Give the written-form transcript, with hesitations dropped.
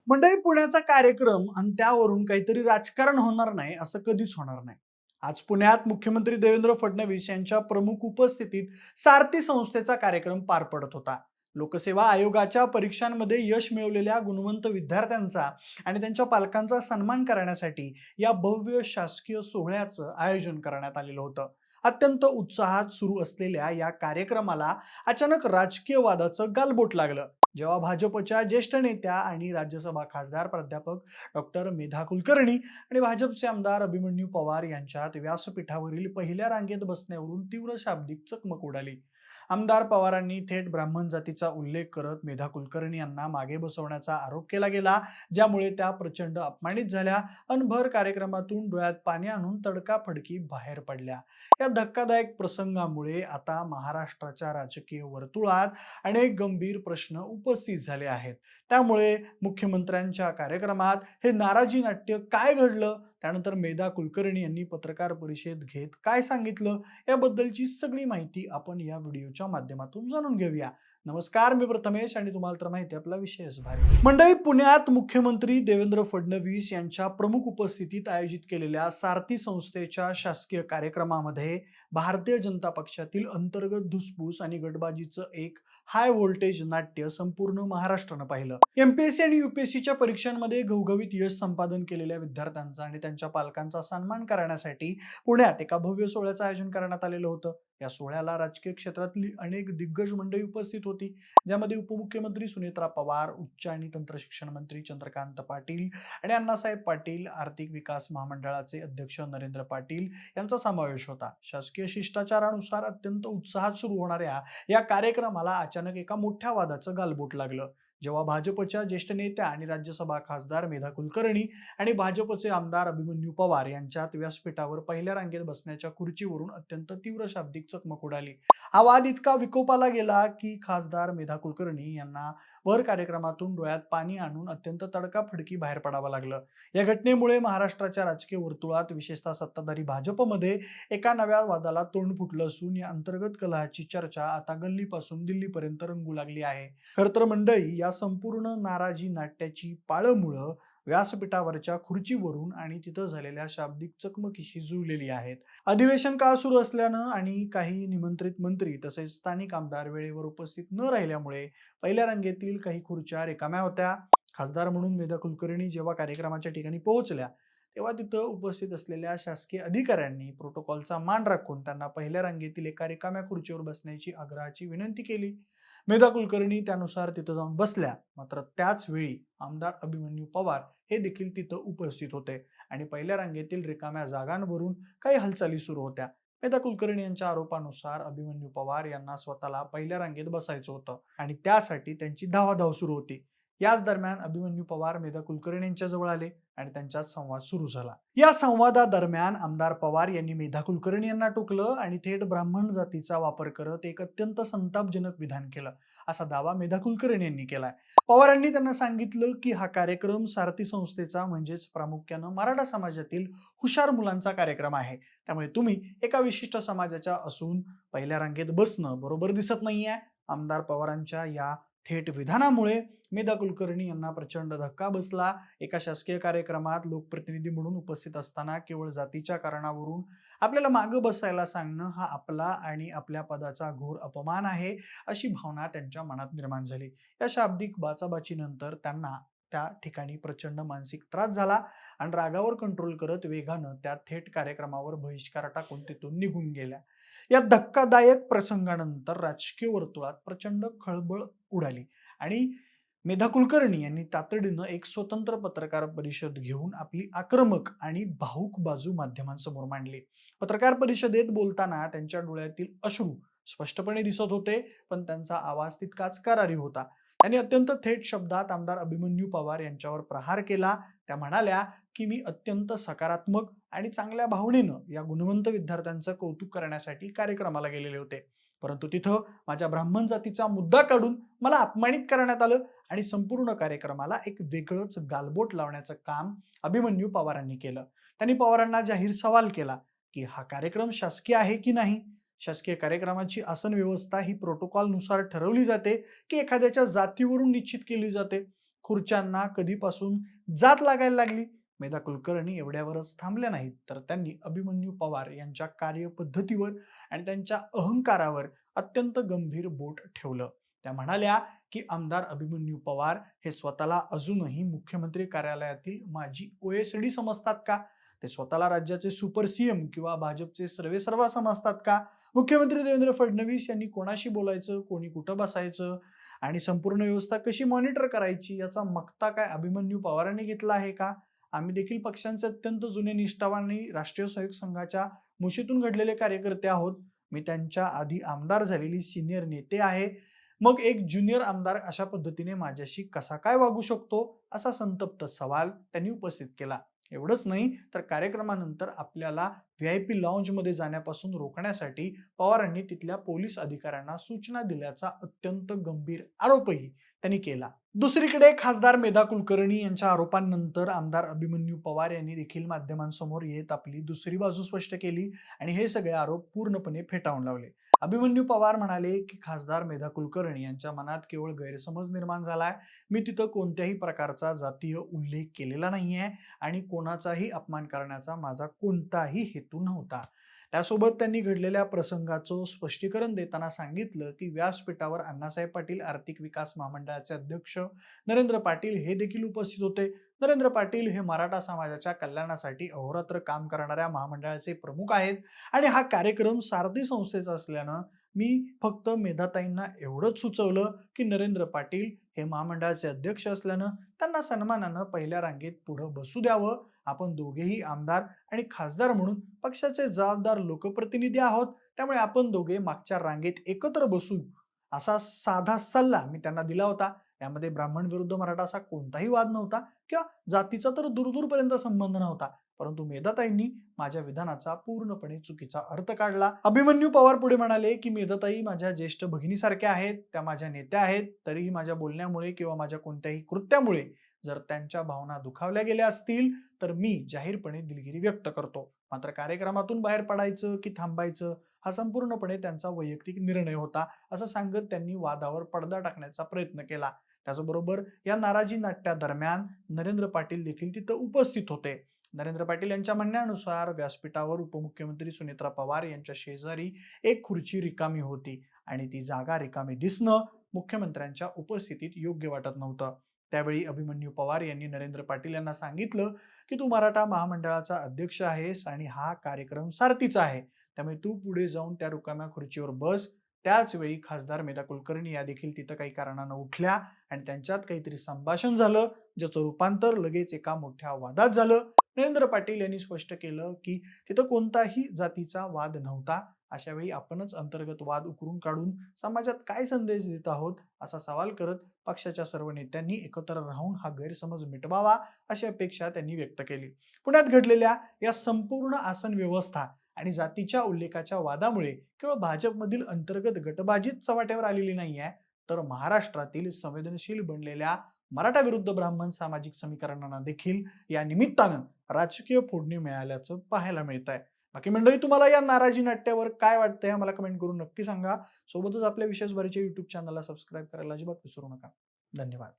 मंडळी पुण्याचा कार्यक्रम आणि त्यावरून काहीतरी राजकारण होणार नाही असं कधीच होणार नाही. आज पुण्यात मुख्यमंत्री देवेंद्र फडणवीस यांच्या प्रमुख उपस्थितीत सारथी संस्थेचा कार्यक्रम पार पडत होता. लोकसेवा आयोगाच्या परीक्षांमध्ये यश मिळवलेल्या गुणवंत विद्यार्थ्यांचा आणि त्यांच्या पालकांचा सन्मान करण्यासाठी या भव्य शासकीय सोहळ्याचं आयोजन करण्यात आलेलं होतं. अत्यंत उत्साहात सुरू असलेल्या या कार्यक्रमाला अचानक राजकीय वादाचं गालबोट लागलं, जेव्हा भाजपच्या ज्येष्ठ नेत्या आणि राज्यसभा खासदार प्राध्यापक डॉक्टर मेधा कुलकर्णी आणि भाजपचे आमदार अभिमन्यू पवार यांच्यात व्यासपीठावरील पहिल्या रांगेत बसण्यावरून तीव्र शाब्दिक चकमक उडाली. आमदार पवारांनी थेट ब्राह्मण जातीचा उल्लेख करत मेधा कुलकर्णी यांना मागे बसवण्याचा आरोप केला गेला, ज्यामुळे त्या प्रचंड अपमानित झाल्या आणि भर कार्यक्रमातून डोळ्यात पाणी आणून तडकाफडकी बाहेर पडल्या. या धक्कादायक प्रसंगामुळे आता महाराष्ट्राच्या राजकीय वर्तुळात अनेक गंभीर प्रश्न उपस्थित झाले आहेत. त्यामुळे मुख्यमंत्र्यांच्या कार्यक्रमात हे नाराजी नाट्य काय घडलं, त्यानंतर मेधा कुलकर्णी यांनी पत्रकार परिषद घेत काय सांगितलं, याबद्दलची सगळी माहिती आपण या व्हिडिओच्या माध्यमातून जाणून घेऊया. नमस्कार, मी प्रथमेश आणि तुम्हाला तर माहिती आपला विषयच भारी. मंडळी, पुण्यात मुख्यमंत्री देवेंद्र फडणवीस यांच्या प्रमुख उपस्थितीत आयोजित केलेल्या सारथी संस्थेच्या शासकीय कार्यक्रमामध्ये भारतीय जनता पक्षातील अंतर्गत धुसफूस आणि गटबाजीचं एक हाय व्होल्टेज नाट्य संपूर्ण महाराष्ट्रानं पाहिलं. एमपीएससी आणि युपीएससीच्या परीक्षांमध्ये घवघवीत यश संपादन केलेल्या विद्यार्थ्यांचा आणि त्यांच्या पालकांचा सन्मान करण्यासाठी पुण्यात एका भव्य सोहळ्याचं आयोजन करण्यात आलेलं होतं. या सोहळ्याला राजकीय क्षेत्रातली अनेक दिग्गज मंडळी उपस्थित होती, ज्यामध्ये उपमुख्यमंत्री सुनेत्रा पवार, उच्च आणि तंत्र शिक्षण मंत्री चंद्रकांत पाटील आणि अण्णासाहेब पाटील, आर्थिक विकास महामंडळाचे अध्यक्ष नरेंद्र पाटील यांचा समावेश होता. शासकीय शिष्टाचारानुसार अत्यंत उत्साहात सुरू होणाऱ्या या कार्यक्रमाला अचानक एका मोठ्या वादाचं गालबोट लागलं, जेव्हा भाजपच्या ज्येष्ठ नेत्या आणि राज्यसभा खासदार मेधा कुलकर्णी आणि भाजपचे आमदार अभिमन्यू पवार यांच्यात व्यासपीठावर पहिल्या रांगेत बसण्याच्या खुर्चीवरून अत्यंत तीव्र शाब्दिक चकमक उडाली. हा वाद इतका विकोपाला गेला की खासदार मेधा कुलकर्णी यांना भर कार्यक्रमातून डोळ्यात पाणी आणून अत्यंत तडकाफडकी बाहेर पडावं लागलं. या घटनेमुळे महाराष्ट्राच्या राजकीय वर्तुळात, विशेषतः सत्ताधारी भाजपमध्ये, एका नव्या वादाला तोंड फुटलं असून या अंतर्गत कलहाची चर्चा आता गल्लीपासून दिल्लीपर्यंत रंगू लागली आहे. खरं तर मंडळी, या संपूर्ण नाराजी नाट्याची पाळंमुळं व्यासपीठावरच्या खुर्चीवरून आणि तिथं झालेल्या शाब्दिक चकमकीशी जुळलेली आहेत. अधिवेशन काळ सुरू असल्यानं आणि काही निमंत्रित मंत्री तसेच स्थानिक आमदार वेळेवर उपस्थित न राहिल्यामुळे पहिल्या रांगेतील काही खुर्च्या रिकाम्या होत्या. खासदार म्हणून मेधा कुलकर्णी जेव्हा कार्यक्रमाच्या ठिकाणी पोहोचल्या, तेव्हा तिथं उपस्थित असलेल्या शासकीय अधिकाऱ्यांनी प्रोटोकॉलचा मान राखून त्यांना पहिल्या रांगेतील एका रिकाम्या खुर्चीवर बसण्याची आग्रहाची विनंती केली. मेधा कुलकर्णी त्यानुसार तिथं जाऊन बसल्या. मात्र त्याच वेळी आमदार अभिमन्यू पवार हे देखील तिथं उपस्थित होते आणि पहिल्या रांगेतील रिकाम्या जागांवरून काही हालचाली सुरू होत्या. मेधा कुलकर्णी यांच्या आरोपानुसार अभिमन्यू पवार यांना स्वतःला पहिल्या रांगेत बसायचं होतं आणि त्यासाठी त्यांची धावाधाव सुरू होती. याच दरम्यान अभिमन्यू पवार मेधा कुलकर्णी यांच्या जवळ आले आणि त्यांच्यात संवाद सुरू झाला. या संवादादरम्यान आमदार पवार यांनी मेधा कुलकर्णी यांना टोकलं आणि थेट ब्राह्मण जातीचा वापर करत एक अत्यंत संतापजनक विधान केलं, असा दावा मेधा कुलकर्णी यांनी केलाय. पवारांनी त्यांना सांगितलं की हा कार्यक्रम सारथी संस्थेचा, म्हणजेच प्रामुख्यानं मराठा समाजातील हुशार मुलांचा कार्यक्रम आहे. त्यामुळे तुम्ही एका विशिष्ट समाजाच्या असून पहिल्या रांगेत बसणं बरोबर दिसत नाहीये. आमदार पवारांच्या या थेट विधानामुळे मेधा कुलकर्णी यांना प्रचंड धक्का बसला. एका शासकीय कार्यक्रमात लोकप्रतिनिधी म्हणून उपस्थित असताना केवळ जातीच्या कारणावरून आपल्याला मागं बसायला सांगणं हा आपला आणि आपल्या पदाचा घोर अपमान आहे, अशी भावना त्यांच्या मनात निर्माण झाली. या शाब्दिक बाचाबाचीनंतर त्यांना त्या ठिकाणी प्रचंड मानसिक त्रास झाला आणि रागावर कंट्रोल करत वेगानं त्या थेट कार्यक्रमावर बहिष्कार टाकून तिथून निघून गेल्या. या धक्कादायक प्रसंगानंतर राजकीय वर्तुळात प्रचंड खळबळ उडाली आणि मेधा कुलकर्णी यांनी तातडीनं एक स्वतंत्र पत्रकार परिषद घेऊन आपली आक्रमक आणि भावुक बाजू माध्यमांसमोर मांडली. पत्रकार परिषदेत बोलताना त्यांच्या डोळ्यातील अश्रू स्पष्टपणे दिसत होते, पण त्यांचा आवाज तितकाच करारी होता. त्यांनी अत्यंत थेट शब्दात आमदार अभिमन्यू पवार यांच्यावर प्रहार केला. त्या म्हणाल्या की मी अत्यंत सकारात्मक आणि चांगल्या भावनेनं या गुणवंत विद्यार्थ्यांचं कौतुक करण्यासाठी कार्यक्रमाला गेलेले होते, परंतु तिथं माझ्या ब्राह्मण जातीचा मुद्दा काढून मला अपमानित करण्यात आलं आणि संपूर्ण कार्यक्रमाला एक वेगळंच गालबोट लावण्याचं काम अभिमन्यू पवारांनी केलं. त्यांनी पवारांना जाहीर सवाल केला की हा कार्यक्रम शासकीय आहे की नाही. शासकीय कार्यक्रमाची आसन व्यवस्था ही प्रोटोकॉल नुसार ठरवली जाते की एखाद्याच्या जातीवरून निश्चित केली जाते. खुर्च्यांना कधीपासून जात लागायला लागली? मेधा कुलकर्णी एवढ्यावरच थांबल्या नाहीत, तर त्यांनी अभिमन्यू पवार यांच्या कार्यपद्धतीवर आणि त्यांच्या अहंकारावर अत्यंत गंभीर बोट ठेवलं. त्या म्हणाल्या की आमदार अभिमन्यू पवार हे स्वतःला अजूनही मुख्यमंत्री कार्यालयातील माजी ओएसडी समजतात का? ते स्वतःला राज्याचे सुपर सीएम किंवा भाजपचे सर्वेसर्वा समजतात का? मुख्यमंत्री देवेंद्र फडणवीस यांनी कोणाशी बोलायचं, कोणी कुठं बसायचं आणि संपूर्ण व्यवस्था कशी मॉनिटर करायची याचा मक्ता काय अभिमन्यू पवारांनी घेतला आहे का? आम्ही देखील पक्षांचे अत्यंत जुने निष्ठावान आणि राष्ट्रीय सहयोग संघाच्या मुशीतून घडलेले कार्यकर्ते आहोत. मी त्यांच्या आधी आमदार झालेली सिनियर नेते आहे. मग एक ज्युनियर आमदार अशा पद्धतीने माझ्याशी कसा काय वागू शकतो? असा संतप्त सवाल त्यांनी उपस्थित केला. एवढंच नाही तर कार्यक्रमानंतर आपल्याला व्हीआयपी लॉन्जमध्ये जाण्यापासून रोखण्यासाठी पवारांनी तिथल्या पोलीस अधिकाऱ्यांना सूचना दिल्याचा अत्यंत गंभीर आरोपही त्यांनी केला. दुसरीकडे खासदार मेधा कुलकर्णी यांच्या आरोपांनंतर आमदार अभिमन्यू पवार यांनी देखील माध्यमांसमोर येत आपली दुसरी बाजू स्पष्ट केली आणि हे सगळे आरोप पूर्णपणे फेटाळून लावले. अभिमन्यू पवार म्हणाले की खासदार मेधा कुलकर्णी यांच्या मनात केवळ गैरसमज निर्माण झालाय. मी तिथं कोणत्याही प्रकारचा जातीय उल्लेख केलेला नाहीये आणि कोणाचाही अपमान करण्याचा माझा कोणताही हेतू नव्हता. त्यासोबत त्यांनी घडलेल्या प्रसंगाचं स्पष्टीकरण देताना सांगितलं की व्यासपीठावर अण्णासाहेब पाटील आर्थिक विकास महामंडळाचे अध्यक्ष नरेंद्र पाटील हे देखील उपस्थित होते. नरेंद्र पाटील हे मराठा समाजाच्या कल्याणासाठी अहोरात्र काम करणाऱ्या महामंडळाचे प्रमुख आहेत आणि हा कार्यक्रम सारथी संस्थेचा असल्यानं मी फक्त मेधाताईंना एवढंच सुचवलं की नरेंद्र पाटील हे महामंडळाचे अध्यक्ष असल्यानं त्यांना सन्मानानं पहिल्या रांगेत पुढं बसू द्यावं. आपण दोघेही आमदार आणि खासदार म्हणून पक्षाचे जबाबदार लोकप्रतिनिधी आहोत, त्यामुळे आपण दोघे मागच्या रांगेत एकत्र बसू असा साधा सल्ला मी त्यांना दिला होता. यामध्ये ब्राह्मण विरुद्ध मराठा असा कोणताही वाद नव्हता किंवा जातीचा तर दूरदूरपर्यंत संबंध नव्हता. परंतु मेधाताईंनी माझ्या विधानाचा पूर्णपणे चुकीचा अर्थ काढला. अभिमन्यू पवार पुढे म्हणाले की मेधाताई माझ्या ज्येष्ठ भगिनीसारख्या आहेत, त्या माझ्या नेत्या आहेत. तरीही माझ्या बोलण्यामुळे किंवा माझ्या कोणत्याही कृत्यामुळे जर त्यांच्या भावना दुखावल्या गेल्या असतील तर मी जाहीरपणे दिलगिरी व्यक्त करतो. मात्र कार्यक्रमातून बाहेर पडायचं की थांबायचं हा संपूर्णपणे त्यांचा वैयक्तिक निर्णय होता, असं सांगत त्यांनी वादावर पडदा टाकण्याचा प्रयत्न केला. त्याचबरोबर या नाराजी नाट्यादरम्यान नरेंद्र पाटील देखील तिथं उपस्थित होते. नरेंद्र पाटील यांच्या म्हणण्यानुसार व्यासपीठावर उपमुख्यमंत्री सुनेत्रा पवार यांच्या शेजारी एक खुर्ची रिकामी होती आणि ती जागा रिकामी दिसणं मुख्यमंत्र्यांच्या उपस्थितीत योग्य वाटत नव्हतं. त्यावेळी अभिमन्यू पवार यांनी नरेंद्र पाटील यांना सांगितलं की तू मराठा महामंडळाचा अध्यक्ष आहेस आणि हा कार्यक्रम सारथीचा आहे, त्यामुळे तू पुढे जाऊन त्या रिकाम्या खुर्चीवर बस. त्याच वेळी खासदार मेधा कुलकर्णी या देखील तिथं काही कारणानं उठल्या आणि त्यांच्यात काहीतरी संभाषण झालं, ज्याचं रूपांतर लगेच एका मोठ्या वादात झालं. नरेंद्र पाटील यांनी स्पष्ट केलं की तिथं कोणताही जातीचा वाद नव्हता. अशा वेळी आपणच अंतर्गत वाद उकरून काढून समाजात काय संदेश देत आहोत असा सवाल करत पक्षाच्या सर्व नेत्यांनी एकत्र राहून हा गैरसमज मिटवावा अशी अपेक्षा त्यांनी व्यक्त केली. पुण्यात घडलेल्या या संपूर्ण आसन व्यवस्था आणि जातीच्या उल्लेखाच्या वादामुळे केवळ भाजपमधील अंतर्गत गटबाजीच चव्हाट्यावर आलेली नाहीये, तर महाराष्ट्रातील संवेदनशील बनलेल्या मराठा विरुद्ध ब्राह्मण सामाजिक समीकरणांना देखील या निमित्तानं राजकीय फोडणी मिळाल्याचं पाहायला मिळत आहे. बाकी मंडळी, तुम्हाला या नाराजी नाट्यावर काय वाटतंय मला कमेंट करून नक्की सांगा. सोबतच आपल्या विशेष भरीच्या युट्यूब चॅनलला सबस्क्राईब करायला अजिबात विसरू नका. धन्यवाद.